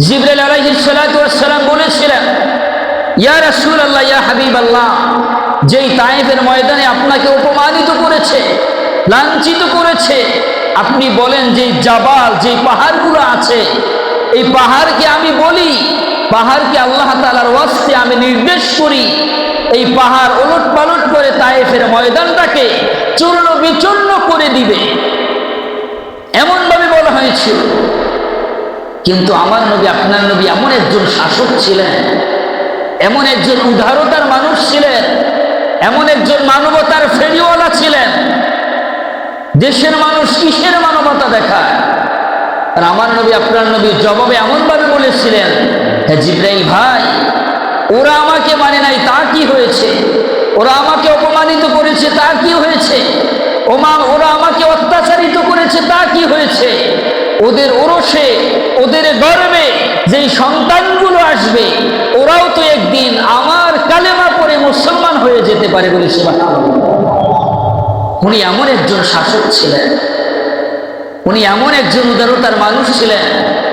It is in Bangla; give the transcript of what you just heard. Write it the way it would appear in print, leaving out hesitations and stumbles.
জিবরাইল আলাইহিস সালাতু ওয়াস সালাম বলেছিলেন, ইয়া রাসূলুল্লাহ, ইয়া হাবিবাল্লাহ, যেই তায়েফের ময়দানে আপনাকে অপমানিত করেছে, লাঞ্ছিত করেছে, আপনি বলেন যে জাবাল, যে পাহাড়গুলো আছে, এই পাহাড়কে আমি বলি, পাহাড়কে আল্লাহ তাআলার ওয়াস্তে আমি নির্দেশ করি, এই পাহাড় ওলট পালট করে তায়েফের ময়দানটাকে চূর্ণ বিচূর্ণ করে দিবে, এমন ভাবে বলা হয়েছিল। কিন্তু আমার নবী, আপনার নবী এমন একজন শাসক ছিলেন, এমন একজন উদারতার মানুষ ছিলেন, এমন একজন মানবতার ফেরিওয়ালা ছিলেন। দেশের মানুষ কিসের মানবতা দেখায়? আর আমার নবী, আপনার নবী জবাবে এমন ভাবে বলেছিলেন, হে জিবরাইল ভাই, ওরা আমাকে মানে নাই, তা কি হয়েছে? ওরা আমাকে অপমানিত করেছে, তা কি হয়েছে? ওরা আমাকে অত্যাচারিত করেছে, তা কি হয়েছে? ওদের ওরসে, ওদের গর্বে যেই সন্তানগুলো আসবে, ওরাও তো একদিন আমার কালেমা পড়ে মুসলমান হয়ে যেতে পারে বলে সুবহানাল্লাহ। উনি এমন একজন শাসক ছিলেন, উনি এমন একজন উদারতার মানুষ ছিলেন।